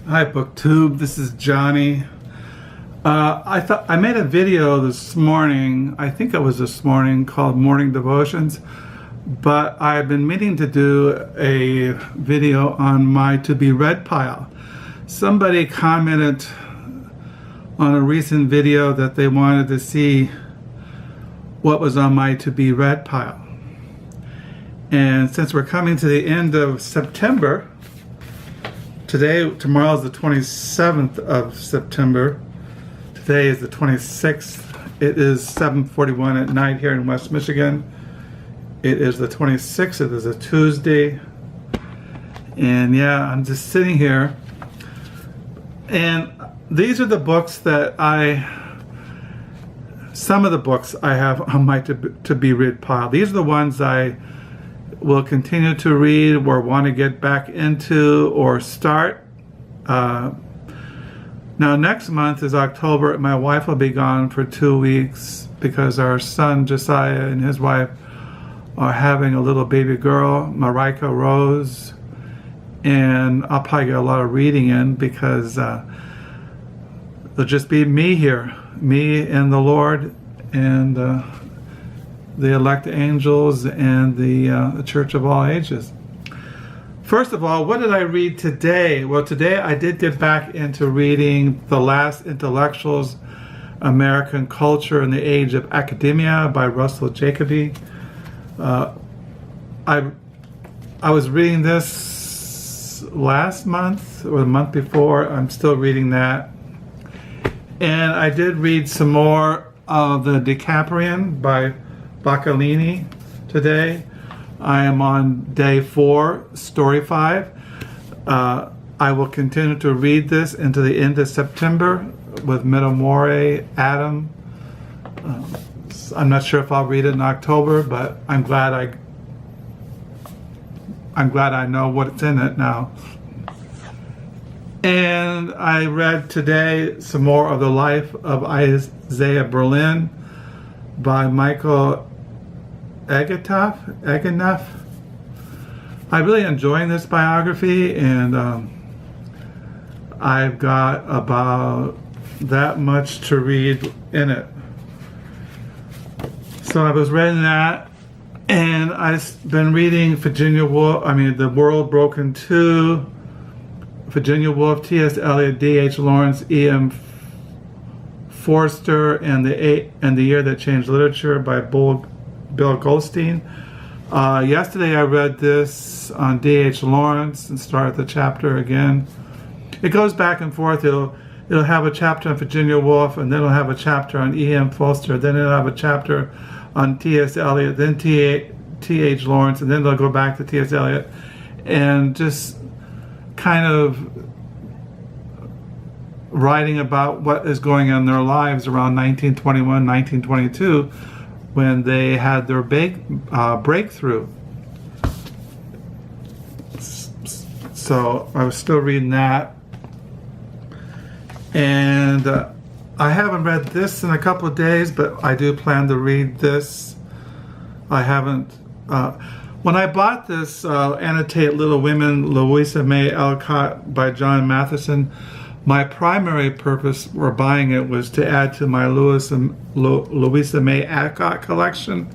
Hi BookTube, this is Johnny. I made a video this morning, I think it was this morning, called Morning Devotions, but I've been meaning to do a video on my to be read pile. Somebody commented on a recent video that they wanted to see what was on my to be read pile. And since we're coming to the end of September, tomorrow is the 27th of September. Today is the 26th. It is 7:41 at night here in West Michigan. It is the 26th. It is a Tuesday. And yeah, I'm just sitting here. And these are the books that some of the books I have on my to be read pile. These are the ones I will continue to read or want to get back into or start. Now next month is October. My wife will be gone for 2 weeks because our son Josiah and his wife are having a little baby girl, Marika Rose, and I'll probably get a lot of reading in because it'll just be me here, me and the Lord and the elect angels and the Church of all ages. First of all, what did I read today? Well, today I did get back into reading The Last Intellectuals, American Culture in the Age of Academia by Russell Jacoby. I was reading this last month or the month before. I'm still reading that. And I did read some more of the Decameron by Boccaccio today. I am on day 4, story 5. I will continue to read this into the end of September with Metamore, Adam. I'm not sure if I'll read it in October, but I'm glad I know what's in it now. And I read today some more of the life of Isaiah Berlin by Michael Ignatieff. I'm really enjoying this biography, and I've got about that much to read in it. So I was reading that, and I've been reading The World Broken 2, Virginia Woolf, T.S. Eliot, D.H. Lawrence, E.M. Forster, and the Year That Changed Literature by Bill Goldstein. Yesterday I read this on D.H. Lawrence and started the chapter again. It goes back and forth. It'll have a chapter on Virginia Woolf, and then it'll have a chapter on E.M. Forster, then it'll have a chapter on T.S. Eliot, then T.H. Lawrence, and then they'll go back to T.S. Eliot, and just kind of writing about what is going on in their lives around 1921, 1922, when they had their breakthrough. So I was still reading that. And I haven't read this in a couple of days, but I do plan to read this. I haven't. When I bought this Annotated Little Women, Louisa May Alcott by John Matteson, my primary purpose for buying it was to add to my Louisa May Alcott collection,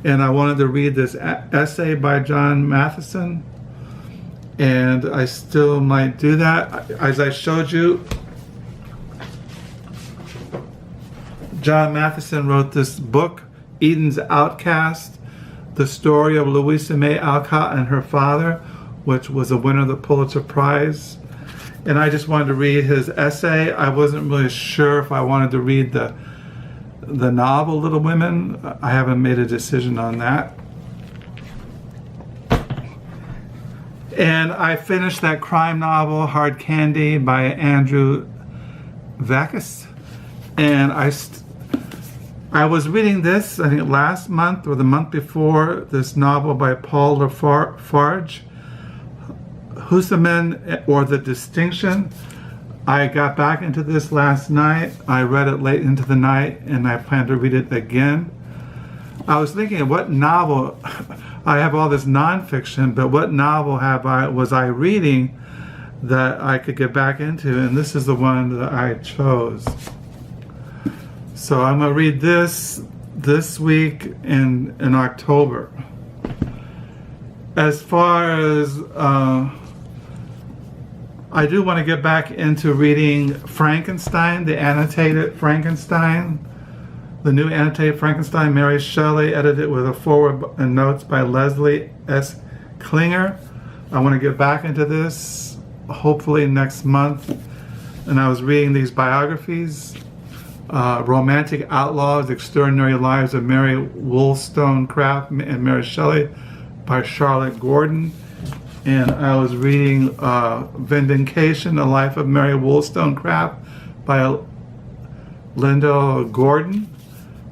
and I wanted to read this essay by John Matteson, and I still might do that. As I showed you, John Matteson wrote this book, Eden's Outcast, the story of Louisa May Alcott and her father, which was a winner of the Pulitzer Prize. And I just wanted to read his essay. I wasn't really sure if I wanted to read the novel Little Women. I haven't made a decision on that. And I finished that crime novel, Hard Candy, by Andrew Vachss. And I was reading this, I think last month or the month before, this novel by Paul Farge, Haussmann, or The Distinction. I got back into this last night. I read it late into the night, and I plan to read it again. I was thinking, what novel? I have all this nonfiction, but what novel was I reading that I could get back into, and this is the one that I chose. So I'm going to read this week in October. As far as I do want to get back into reading Frankenstein, the annotated Frankenstein, the new annotated Frankenstein, Mary Shelley, edited with a foreword and notes by Leslie S. Klinger. I want to get back into this hopefully next month. And I was reading these biographies, Romantic Outlaws, Extraordinary Lives of Mary Wollstonecraft and Mary Shelley by Charlotte Gordon. And I was reading Vindication, The Life of Mary Wollstonecraft by Linda Gordon.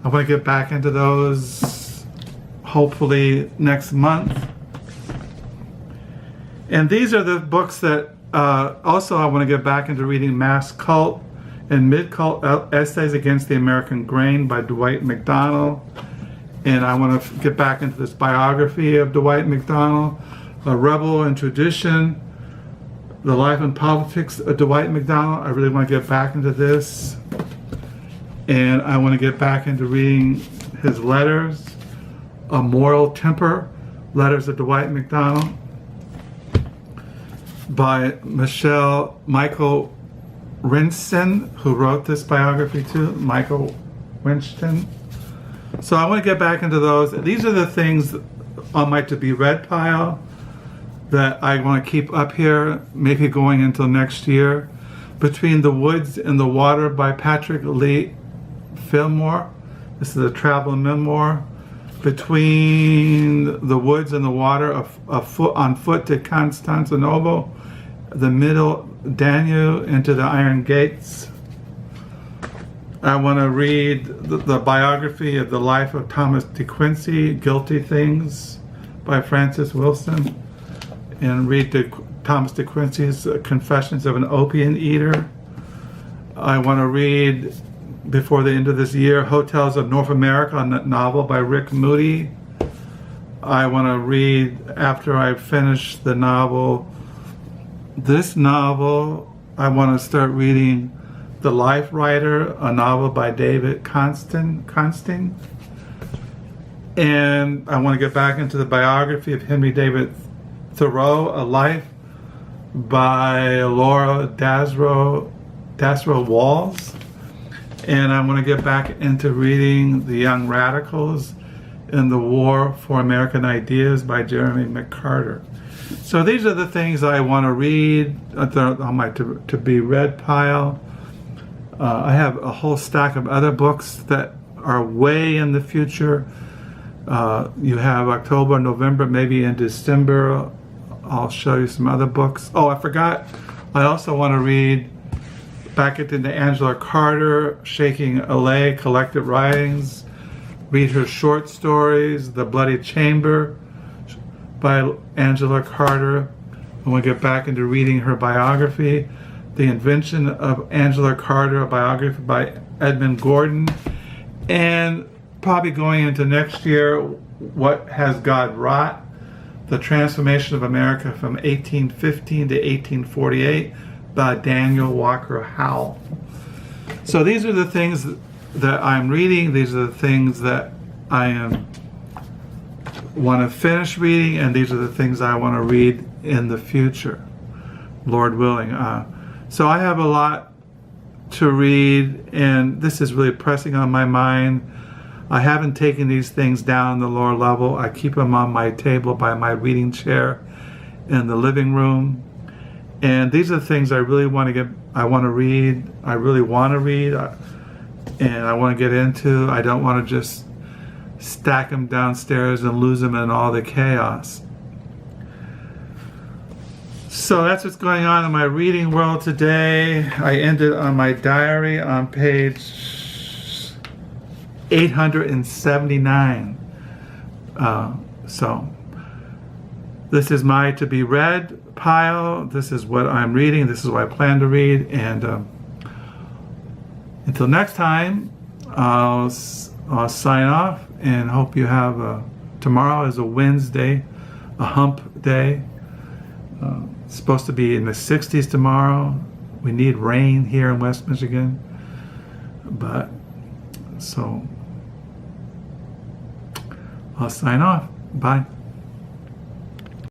I want to get back into those hopefully next month. And these are the books that also I want to get back into reading: Masscult and Midcult Essays Against the American Grain by Dwight MacDonald. And I want to get back into this biography of Dwight MacDonald, A Rebel in Tradition, The Life and Politics of Dwight MacDonald. I really want to get back into this. And I want to get back into reading his letters, A Moral Temper, Letters of Dwight MacDonald, by Michael Wreszin, who wrote this biography too, Michael Wreszin. So I want to get back into those. These are the things on my to-be read pile that I want to keep up here, maybe going into next year. Between the Woods and the Water by Patrick Lee Fillmore. This is a travel memoir. Between the Woods and the Water, on foot to Constantinople, the Middle Danube into the Iron Gates. I want to read the biography of the life of Thomas De Quincey, Guilty Things by Francis Wilson, and read Thomas De Quincey's Confessions of an Opium Eater. I want to read, before the end of this year, Hotels of North America, a novel by Rick Moody. I want to read, after I finish the novel, this novel, I want to start reading The Life Writer, a novel by David Constantine. And I want to get back into the biography of Henry David Thoreau, A Life by Laura Dasrow Walls. And I want to get back into reading The Young Radicals in the War for American Ideas by Jeremy McCarter. So these are the things I want to read on my to-be read pile. I have a whole stack of other books that are way in the future. You have October, November, maybe in December. I'll show you some other books. Oh, I forgot. I also want to read back into Angela Carter, Shaking LA, Collected Writings. Read her short stories, The Bloody Chamber by Angela Carter. I want to get back into reading her biography, The Invention of Angela Carter, a biography by Edmund Gordon. And probably going into next year, What Has God Wrought? The Transformation of America from 1815 to 1848 by Daniel Walker Howell. So these are the things that I'm reading. These are the things that I want to finish reading, and these are the things I want to read in the future, Lord willing. So I have a lot to read, and this is really pressing on my mind. I haven't taken these things down the lower level. I keep them on my table by my reading chair in the living room. And these are the things I really want to read. I really want to read, and I want to get into. I don't want to just stack them downstairs and lose them in all the chaos. So that's what's going on in my reading world today. I ended on my diary on page 879. So this is my to be read pile. This is what I'm reading. This is what I plan to read. And until next time, I'll sign off and hope you have tomorrow is a Wednesday, a hump day. It's supposed to be in the 60s tomorrow. We need rain here in West Michigan. But, so, I'll sign off. Bye.